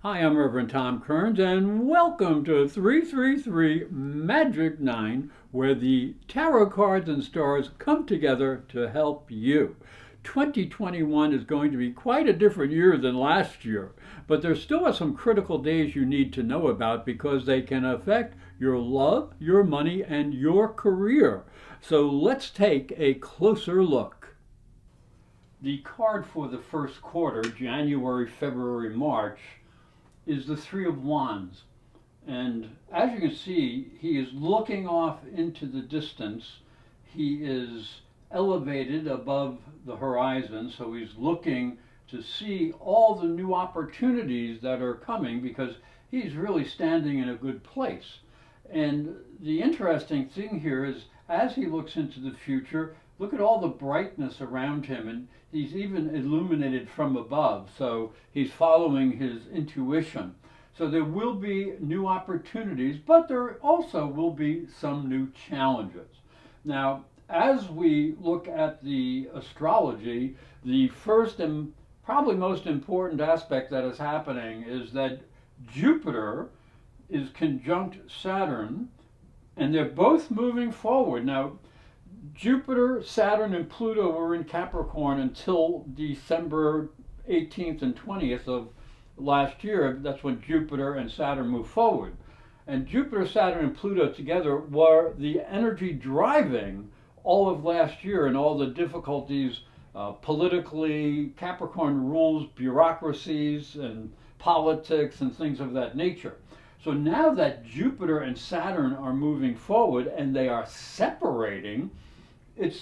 Hi, I'm Reverend Tom Kearns, and welcome to 333 Magic 9, where the tarot cards and stars come together to help you. 2021 is going to be quite a different year than last year, but there still are some critical days you need to know about because they can affect your love, your money, and your career. So let's take a closer look. The card for the first quarter, January, February, March, is the Three of Wands. And as you can see, he is looking off into the distance. He is elevated above the horizon, so he's looking to see all the new opportunities that are coming because he's really standing in a good place. And the interesting thing here is as he looks into the future, look at all the brightness around him, and he's even illuminated from above, so he's following his intuition. So there will be new opportunities, but there also will be some new challenges. Now, as we look at the astrology, the first and probably most important aspect that is happening is that Jupiter is conjunct Saturn, and they're both moving forward. Now, Jupiter, Saturn, and Pluto were in Capricorn until December 18th and 20th of last year. That's when Jupiter and Saturn moved forward. And Jupiter, Saturn, and Pluto together were the energy driving all of last year and all the difficulties politically, Capricorn rules bureaucracies and politics and things of that nature. So now that Jupiter and Saturn are moving forward and they are separating, it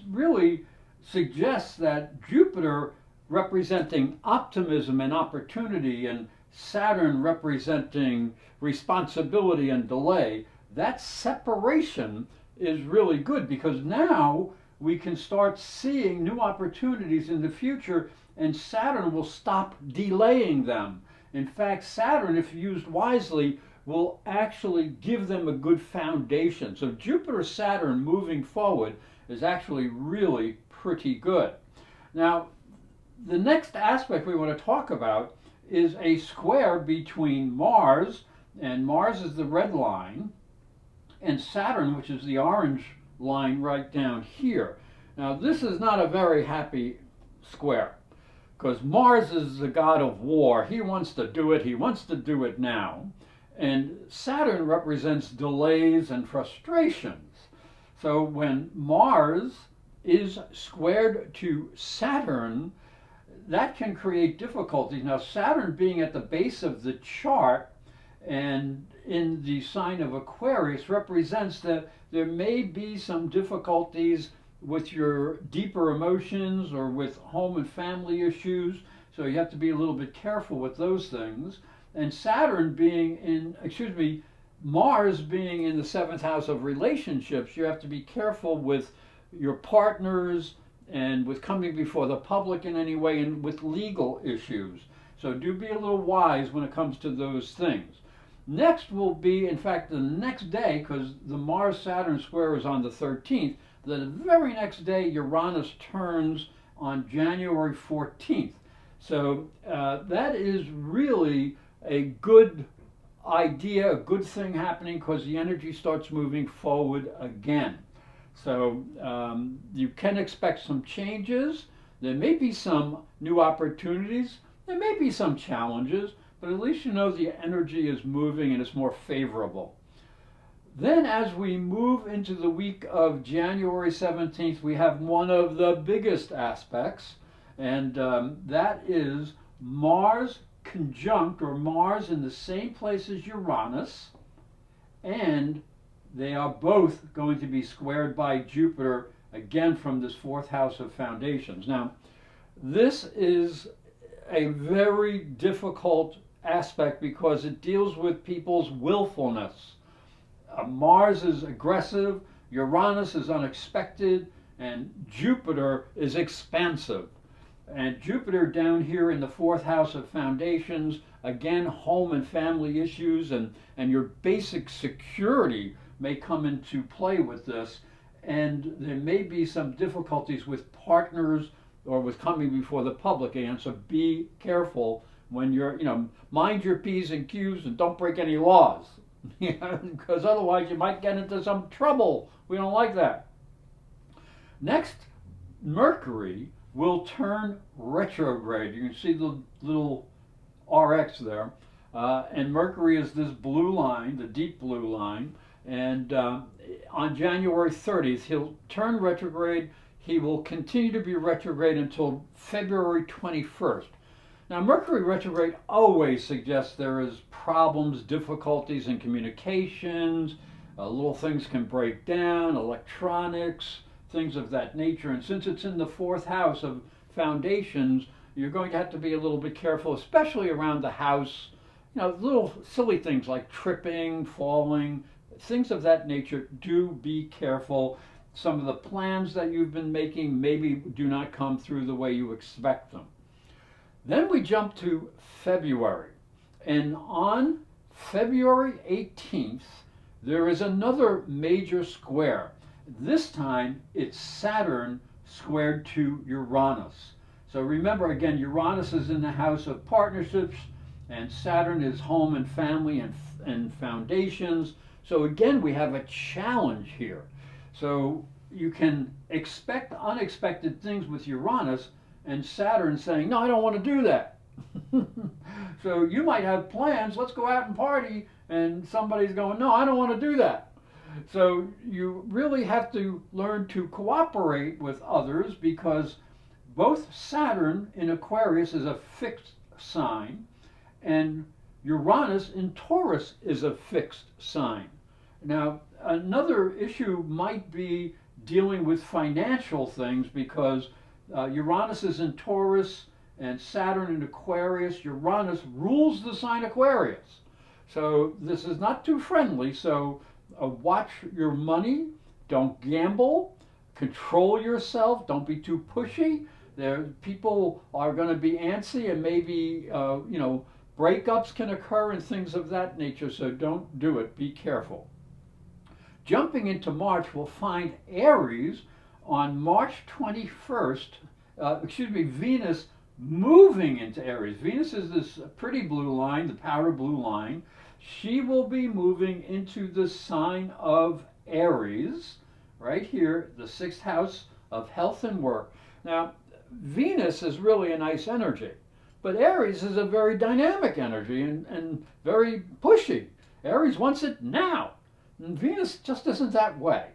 really suggests that Jupiter representing optimism and opportunity and Saturn representing responsibility and delay, that separation is really good because now we can start seeing new opportunities in the future and Saturn will stop delaying them. In fact, Saturn, if used wisely, will actually give them a good foundation. So Jupiter, Saturn moving forward is actually really pretty good. Now, the next aspect we want to talk about is a square between Mars, and Mars is the red line, and Saturn, which is the orange line right down here. Now, this is not a very happy square because Mars is the god of war. He wants to do it. He wants to do it now. And Saturn represents delays and frustrations. So when Mars is squared to Saturn, that can create difficulties. Now, Saturn being at the base of the chart and in the sign of Aquarius represents that there may be some difficulties with your deeper emotions or with home and family issues. So you have to be a little bit careful with those things. And Saturn being in, Mars being in the seventh house of relationships, you have to be careful with your partners and with coming before the public in any way and with legal issues. So do be a little wise when it comes to those things. Next will be, in fact, the next day, because the Mars-Saturn square is on the 13th, the very next day Uranus turns on January 14th. So that is really a good idea, a good thing happening because the energy starts moving forward again. So you can expect some changes. There may be some new opportunities. There may be some challenges, but at least you know the energy is moving and it's more favorable. Then as we move into the week of January 17th, we have one of the biggest aspects, and that is Mars conjunct, or Mars in the same place as Uranus, and they are both going to be squared by Jupiter, again from this fourth house of foundations. Now, this is a very difficult aspect because it deals with people's willfulness. Mars is aggressive, Uranus is unexpected, and Jupiter is expansive. And Jupiter down here in the fourth house of foundations, again, home and family issues and your basic security may come into play with this. And there may be some difficulties with partners or with coming before the public again. So be careful when you're, mind your P's and Q's and don't break any laws. Because otherwise you might get into some trouble. We don't like that. Next, Mercury will turn retrograde. You can see the little RX there. And Mercury is this blue line, the deep blue line. And on January 30th, he'll turn retrograde. He will continue to be retrograde until February 21st. Now, Mercury retrograde always suggests there is problems, difficulties in communications, little things can break down, electronics, things of that nature. And since it's in the fourth house of foundations, you're going to have to be a little bit careful, especially around the house. Little silly things like tripping, falling, things of that nature. Do be careful. Some of the plans that you've been making maybe do not come through the way you expect them. Then we jump to February. And on February 18th, there is another major square. This time, it's Saturn squared to Uranus. So remember, again, Uranus is in the house of partnerships, and Saturn is home and family and foundations. So again, we have a challenge here. So you can expect unexpected things with Uranus, and Saturn saying, no, I don't want to do that. So you might have plans, let's go out and party, and somebody's going, no, I don't want to do that. So you really have to learn to cooperate with others, because both Saturn in Aquarius is a fixed sign, and Uranus in Taurus is a fixed sign. Now, another issue might be dealing with financial things, because Uranus is in Taurus and Saturn in Aquarius. Uranus rules the sign Aquarius. So this is not too friendly. So watch your money. Don't gamble. Control yourself. Don't be too pushy. People are going to be antsy, and maybe, breakups can occur and things of that nature. So don't do it. Be careful. Jumping into March, we'll find Aries on March 21st, Venus moving into Aries. Venus is this pretty blue line, the powder blue line. She will be moving into the sign of Aries, right here, the sixth house of health and work. Now, Venus is really a nice energy, but Aries is a very dynamic energy and very pushy. Aries wants it now, and Venus just isn't that way.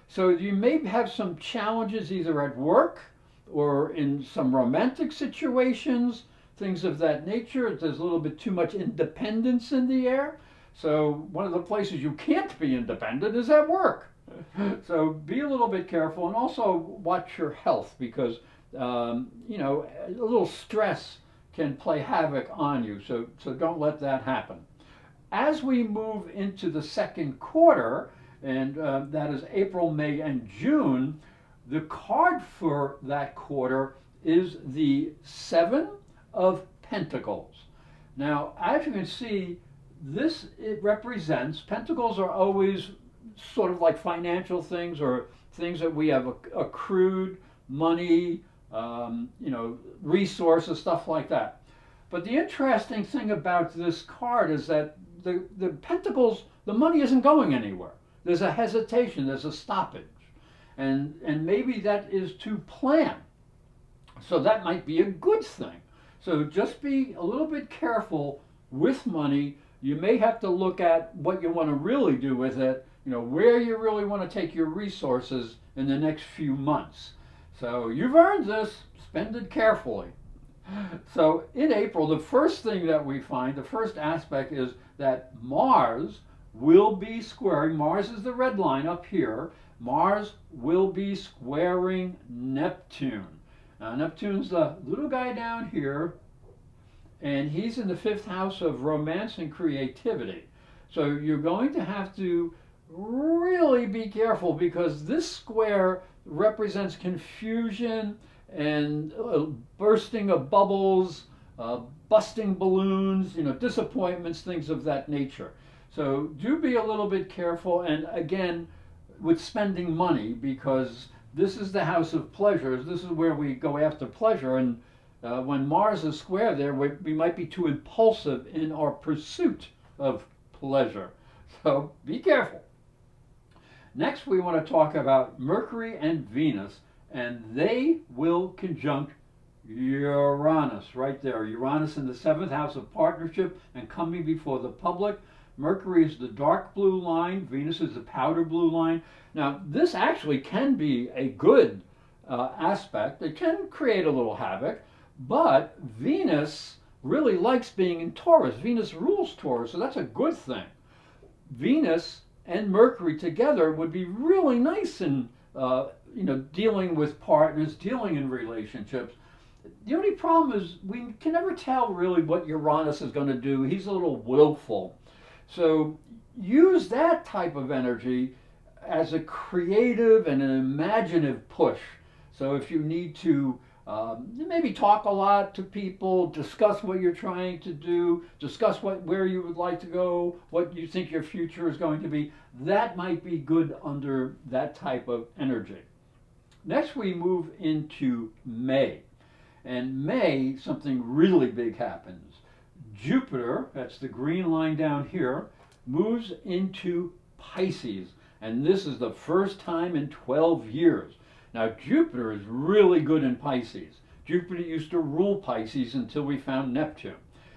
So you may have some challenges either at work or in some romantic situations, things of that nature. There's a little bit too much independence in the air. So one of the places you can't be independent is at work. So be a little bit careful, and also watch your health, because a little stress can play havoc on you. So don't let that happen. As we move into the second quarter, and that is April, May, and June, the card for that quarter is the Seven of Pentacles. Now, as you can see, it represents, pentacles are always sort of like financial things, or things that we have accrued, money, resources, stuff like that. But the interesting thing about this card is that the pentacles, the money isn't going anywhere. There's a hesitation, there's a stoppage. And maybe that is to plan. So that might be a good thing. So just be a little bit careful with money. You may have to look at what you want to really do with it, where you really want to take your resources in the next few months. So you've earned this, spend it carefully. So in April, the first thing that we find, the first aspect, is that Mars will be squaring, Mars is the red line up here, Mars will be squaring Neptune. Now, Neptune's the little guy down here, and he's in the fifth house of romance and creativity. So you're going to have to really be careful, because this square represents confusion and bursting of bubbles, busting balloons, disappointments, things of that nature. So do be a little bit careful, and again, with spending money, because this is the house of pleasures. This is where we go after pleasure, and When Mars is square there, we might be too impulsive in our pursuit of pleasure. So be careful. Next, we want to talk about Mercury and Venus, and they will conjunct Uranus right there. Uranus in the seventh house of partnership and coming before the public. Mercury is the dark blue line. Venus is the powder blue line. Now, this actually can be a good aspect. It can create a little havoc, but Venus really likes being in Taurus. Venus rules Taurus, so that's a good thing. Venus and Mercury together would be really nice in dealing with partners, dealing in relationships. The only problem is we can never tell really what Uranus is going to do. He's a little willful. So use that type of energy as a creative and an imaginative push. So if you need to maybe talk a lot to people, discuss what you're trying to do, discuss where you would like to go, what you think your future is going to be, that might be good under that type of energy. Next, we move into May. And May, something really big happens. Jupiter, that's the green line down here, moves into Pisces. And this is the first time in 12 years. Now, Jupiter is really good in Pisces. Jupiter used to rule Pisces until we found Neptune.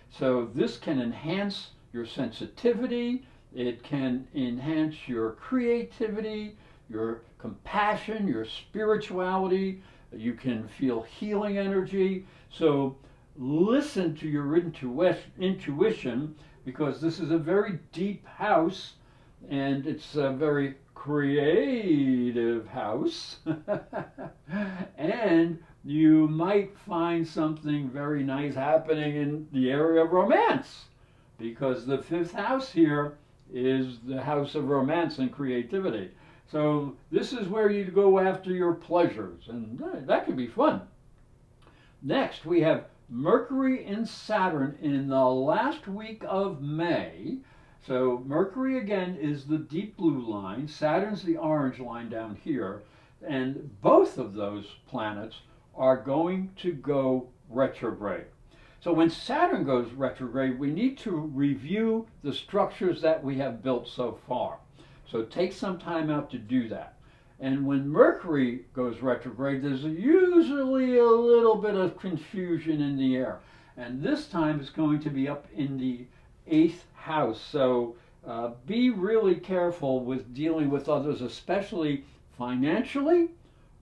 So this can enhance your sensitivity. It can enhance your creativity, your compassion, your spirituality. You can feel healing energy. So listen to your intuition, because this is a very deep house and it's a very creative house. And you might find something very nice happening in the area of romance, because the fifth house here is the house of romance and creativity. So this is where you go after your pleasures, and that can be fun. Next, we have Mercury and Saturn in the last week of May. So Mercury again is the deep blue line, Saturn's the orange line down here, and both of those planets are going to go retrograde. So when Saturn goes retrograde, we need to review the structures that we have built so far. So take some time out to do that. And when Mercury goes retrograde, there's usually a little bit of confusion in the air. And this time it's going to be up in the 8th house. So be really careful with dealing with others, especially financially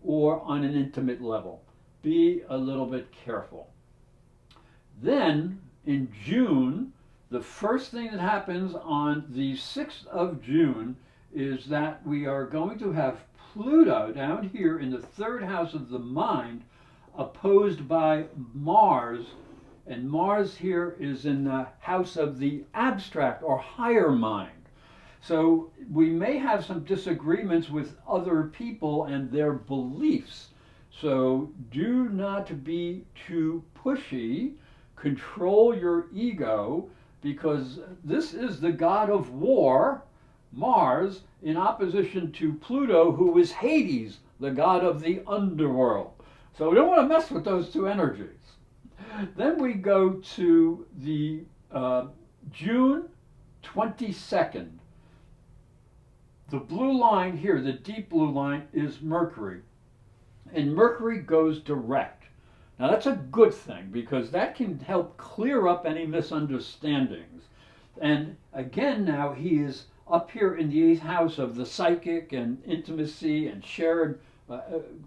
or on an intimate level. Be a little bit careful. Then in June, the first thing that happens on the 6th of June is that we are going to have Pluto down here in the 3rd house of the mind, opposed by Mars. And Mars here is in the house of the abstract or higher mind. So we may have some disagreements with other people and their beliefs. So do not be too pushy. Control your ego, because this is the god of war, Mars, in opposition to Pluto, who is Hades, the god of the underworld. So we don't want to mess with those two energies. Then we go to the June 22nd. The blue line here, the deep blue line, is Mercury. And Mercury goes direct. Now that's a good thing, because that can help clear up any misunderstandings. And again, now he is up here in the 8th house of the psychic and intimacy and shared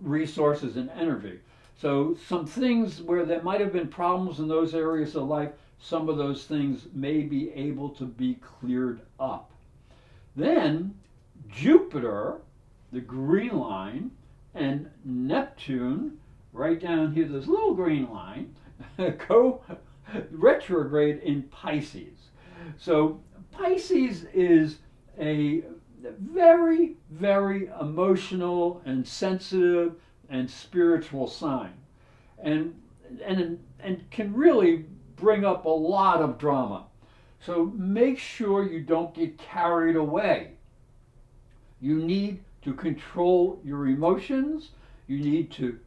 resources and energy. So some things where there might have been problems in those areas of life, some of those things may be able to be cleared up. Then Jupiter, the green line, and Neptune, right down here, this little green line, go retrograde in Pisces. So Pisces is a very, very emotional and sensitive and spiritual sign, and can really bring up a lot of drama. So make sure you don't get carried away. You need to control your emotions. You need to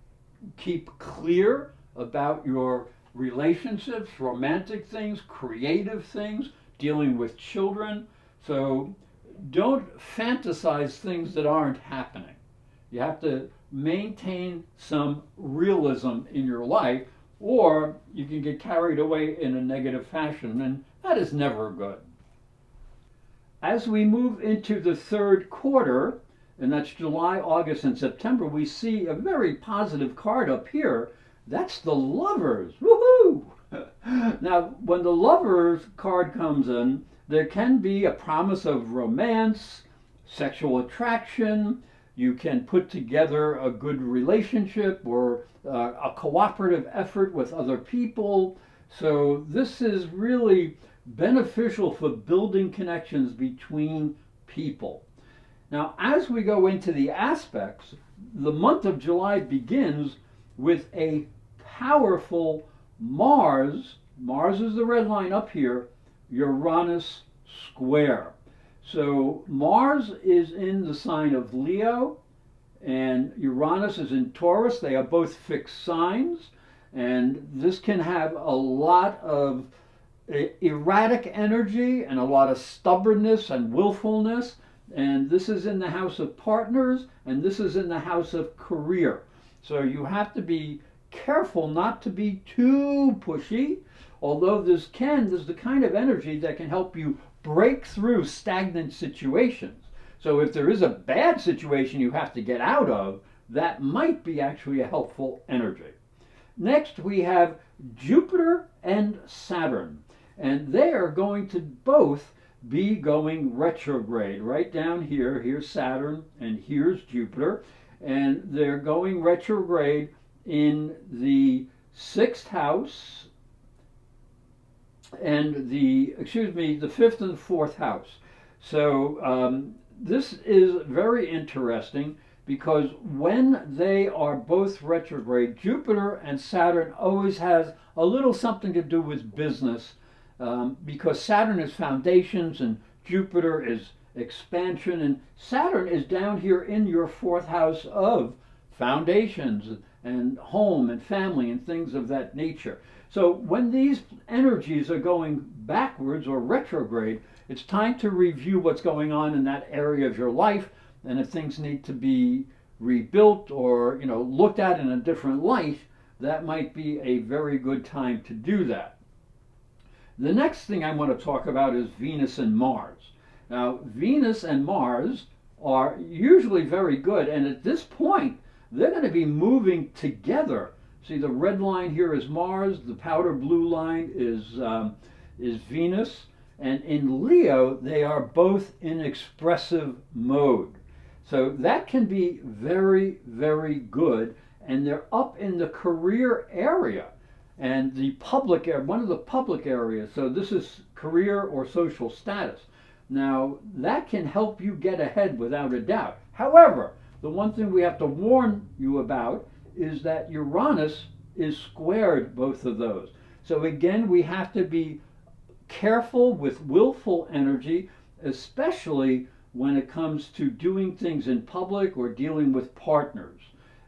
keep clear about your relationships, romantic things, creative things, dealing with children. So don't fantasize things that aren't happening. You have to maintain some realism in your life, or you can get carried away in a negative fashion, and that is never good. As we move into the third quarter, and that's July, August, and September, we see a very positive card up here. That's the Lovers. Woohoo! Now, when the Lovers card comes in, there can be a promise of romance, sexual attraction. You can put together a good relationship or a cooperative effort with other people. So this is really beneficial for building connections between people. Now, as we go into the aspects, the month of July begins with a powerful Mars. Mars is the red line up here, Uranus Square. So Mars is in the sign of Leo and Uranus is in Taurus. They are both fixed signs, and this can have a lot of erratic energy and a lot of stubbornness and willfulness. And this is in the house of partners, and this is in the house of career. So you have to be careful not to be too pushy, although there's the kind of energy that can help you break through stagnant situations. So if there is a bad situation you have to get out of, that might be actually a helpful energy. Next, we have Jupiter and Saturn, and they are going to both be going retrograde. Right down here, here's Saturn, and here's Jupiter, and they're going retrograde in the sixth house and the fifth and fourth house. So this is very interesting because when they are both retrograde, Jupiter and Saturn always has a little something to do with business, because Saturn is foundations and Jupiter is expansion, and Saturn is down here in your fourth house of foundations and home and family and things of that nature. So when these energies are going backwards or retrograde, it's time to review what's going on in that area of your life, and if things need to be rebuilt or looked at in a different light, that might be a very good time to do that. The next thing I want to talk about is Venus and Mars. Now, Venus and Mars are usually very good, and at this point, they're going to be moving together. See, the red line here is Mars, the powder blue line is Venus, and in Leo, they are both in expressive mode. So that can be very, very good, and they're up in the career area and the public area, one of the public areas. So this is career or social status. Now, that can help you get ahead without a doubt. However, the one thing we have to warn you about is that Uranus is squared both of those. So again, we have to be careful with willful energy, especially when it comes to doing things in public or dealing with partners.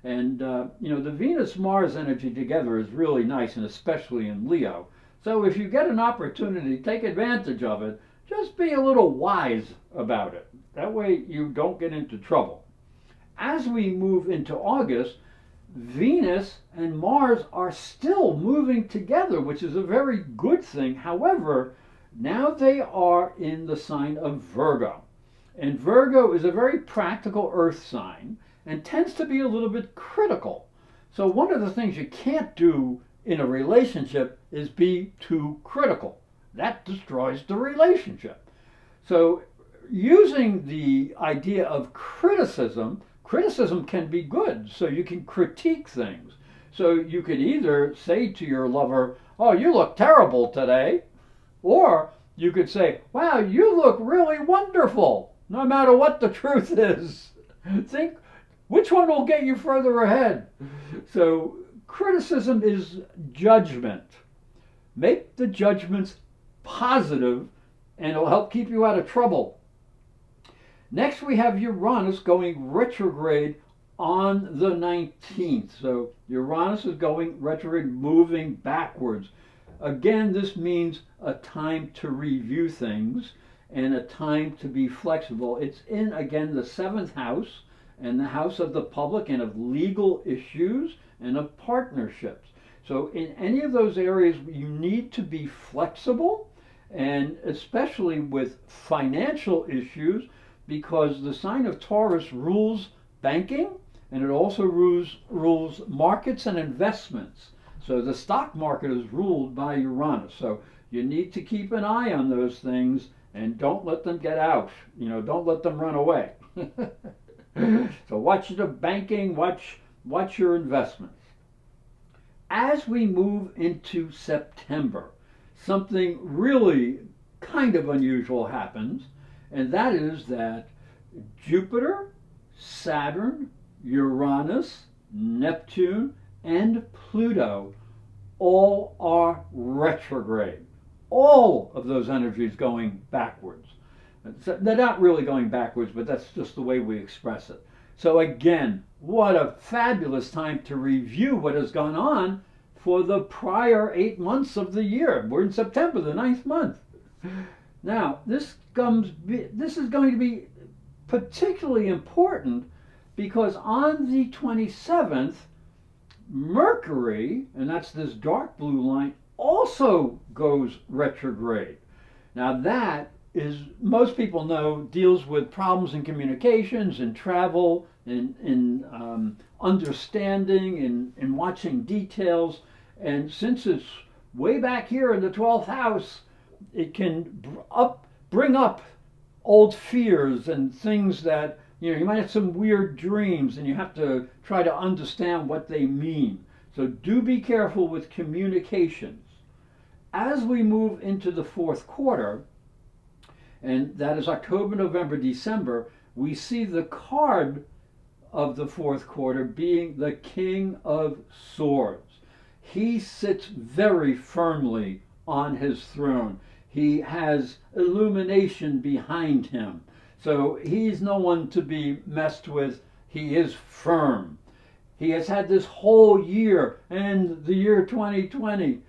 And the Venus-Mars energy together is really nice, and especially in Leo. So if you get an opportunity, take advantage of it. Just be a little wise about it. That way you don't get into trouble. As we move into August, Venus and Mars are still moving together, which is a very good thing. However, now they are in the sign of Virgo. And Virgo is a very practical earth sign and tends to be a little bit critical. So one of the things you can't do in a relationship is be too critical. That destroys the relationship. So using the idea of criticism can be good. So you can critique things. So you could either say to your lover, "Oh, you look terrible today," or you could say, "Wow, you look really wonderful," no matter what the truth is. Think which one will get you further ahead. So criticism is judgment. Make the judgments positive, and it'll help keep you out of trouble. Next, we have Uranus going retrograde on the 19th. So Uranus is going retrograde, moving backwards. Again, this means a time to review things and a time to be flexible. It's in, again, the seventh house and the house of the public and of legal issues and of partnerships. So in any of those areas, you need to be flexible, and especially with financial issues, because the sign of Taurus rules banking, and it also rules markets and investments. So the stock market is ruled by Uranus. So you need to keep an eye on those things and don't let them get out. Don't let them run away. So watch the banking, watch your investments. As we move into September, something really kind of unusual happens, and that is that Jupiter, Saturn, Uranus, Neptune, and Pluto all are retrograde. All of those energies going backwards. They're not really going backwards, but that's just the way we express it. So again, what a fabulous time to review what has gone on for the prior 8 months of the year. We're in September, the 9th month. Now, this is going to be particularly important because on the 27th, Mercury, and that's this dark blue line, also goes retrograde. Now that is, most people know, deals with problems in communications and travel, in understanding, in watching details. And since it's way back here in the 12th house, it can bring up old fears and things that, you might have some weird dreams and you have to try to understand what they mean. So do be careful with communications. As we move into the fourth quarter, and that is October, November, December, we see the card of the fourth quarter being the King of Swords. He sits very firmly on his throne. He has illumination behind him. So he's no one to be messed with. He is firm. He has had this whole year and the year 2020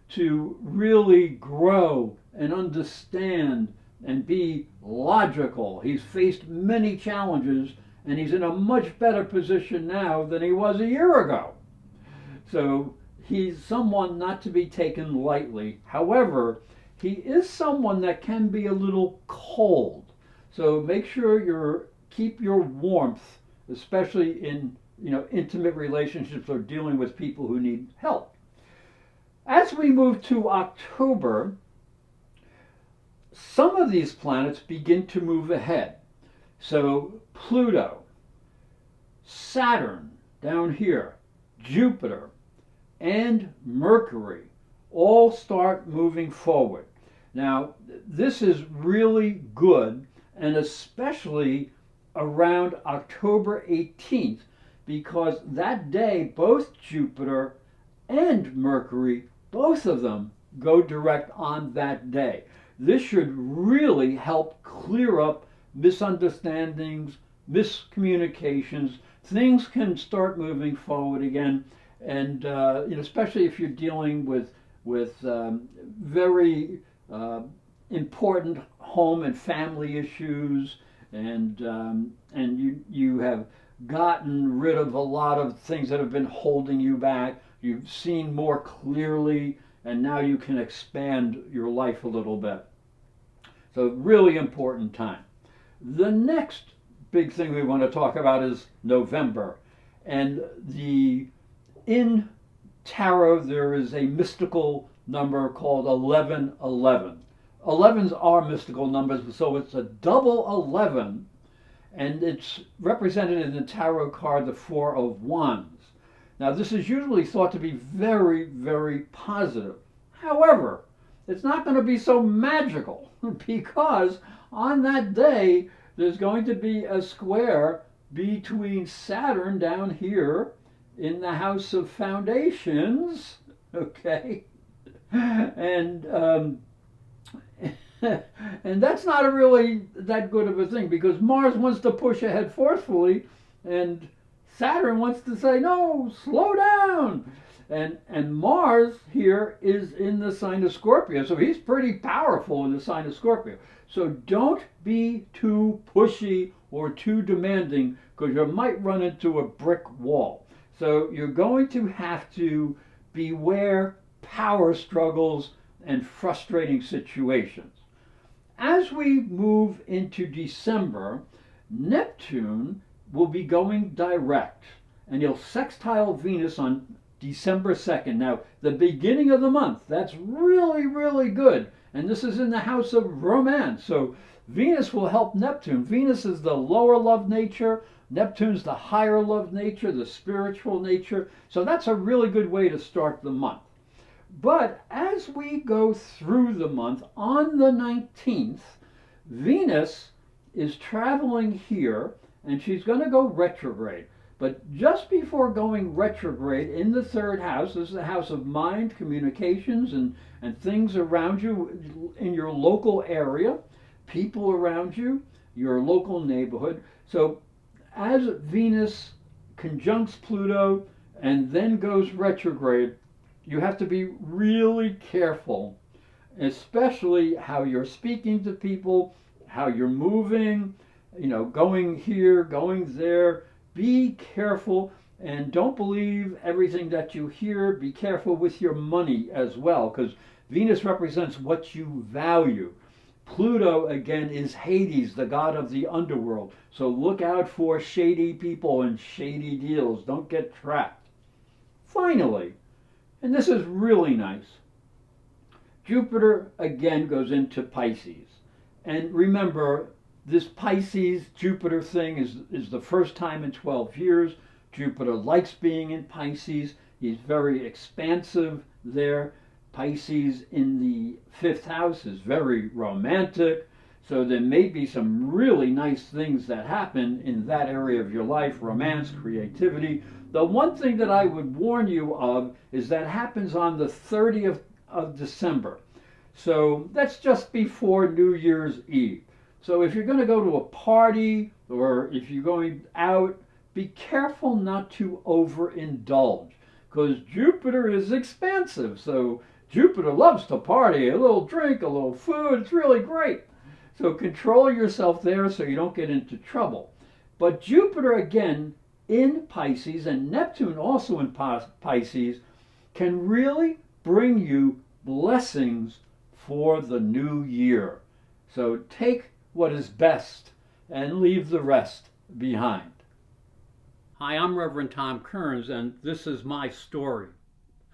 to really grow and understand and be logical. He's faced many challenges and he's in a much better position now than he was a year ago. So he's someone not to be taken lightly. However, he is someone that can be a little cold. So make sure keep your warmth, especially in intimate relationships or dealing with people who need help. As we move to October, some of these planets begin to move ahead. So Pluto, Saturn down here, Jupiter, and Mercury all start moving forward. Now, this is really good, and especially around October 18th, because that day both Jupiter and Mercury, both of them, go direct on that day. This should really help clear up misunderstandings, miscommunications. Things can start moving forward again, and especially if you're dealing with very important home and family issues, and you have gotten rid of a lot of things that have been holding you back. You've seen more clearly, and now you can expand your life a little bit. So really important time. The next big thing we want to talk about is November. And in tarot, there is a mystical number called 1111. 11s are mystical numbers, so it's a double 11, and it's represented in the tarot card, the Four of Wands. Now, this is usually thought to be very, very positive. However, it's not going to be so magical because on that day, there's going to be a square between Saturn down here in the house of foundations, okay? And and that's not really that good of a thing because Mars wants to push ahead forcefully, and Saturn wants to say, no, slow down. And Mars here is in the sign of Scorpio, so he's pretty powerful in the sign of Scorpio. So don't be too pushy or too demanding, because you might run into a brick wall. So you're going to have to beware power struggles and frustrating situations. As we move into December, Neptune will be going direct, and he'll sextile Venus on December 2nd. Now, the beginning of the month, that's really, really good. And this is in the house of romance. So Venus will help Neptune. Venus is the lower love nature. Neptune's the higher love nature, the spiritual nature. So that's a really good way to start the month. But as we go through the month, on the 19th, Venus is traveling here, and she's going to go retrograde. But just before going retrograde in the third house, this is the house of mind, communications, and things around you in your local area, people around you, your local neighborhood. So as Venus conjuncts Pluto and then goes retrograde, you have to be really careful, especially how you're speaking to people, how you're moving, going here, going there. Be careful, and don't believe everything that you hear. Be careful with your money as well, because Venus represents what you value. Pluto, again, is Hades, the god of the underworld. So look out for shady people and shady deals. Don't get trapped. Finally, and this is really nice, Jupiter again goes into Pisces. And remember, this Pisces-Jupiter thing is the first time in 12 years. Jupiter likes being in Pisces. He's very expansive there. Pisces in the 5th house is very romantic. So there may be some really nice things that happen in that area of your life, romance, creativity. The one thing that I would warn you of is that happens on the 30th of December. So that's just before New Year's Eve. So if you're going to go to a party or if you're going out, be careful not to overindulge, because Jupiter is expansive. So Jupiter loves to party, a little drink, a little food. It's really great. So control yourself there so you don't get into trouble. But Jupiter again in Pisces and Neptune also in Pisces can really bring you blessings for the new year. So take what is best and leave the rest behind. Hi, I'm Reverend Tom Kearns, and this is my story.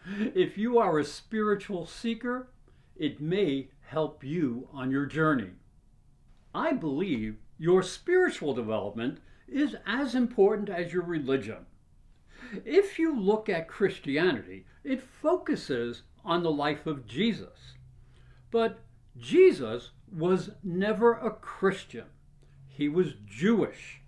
If you are a spiritual seeker, it may help you on your journey. I believe your spiritual development is as important as your religion. If you look at Christianity, it focuses on the life of Jesus. But Jesus was never a Christian. He was Jewish.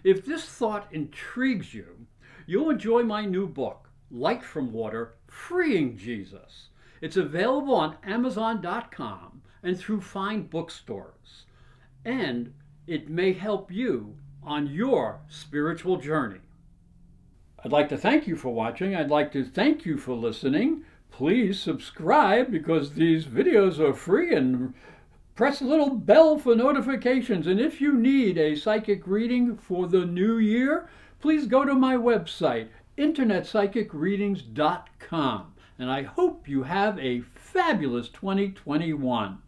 If this thought intrigues you, you'll enjoy my new book, Light from Water, Freeing Jesus. It's available on Amazon.com and through fine bookstores. And it may help you on your spiritual journey. I'd like to thank you for watching. I'd like to thank you for listening. Please subscribe, because these videos are free, and press the little bell for notifications. And if you need a psychic reading for the new year, please go to my website, internetpsychicreadings.com. And I hope you have a fabulous 2021.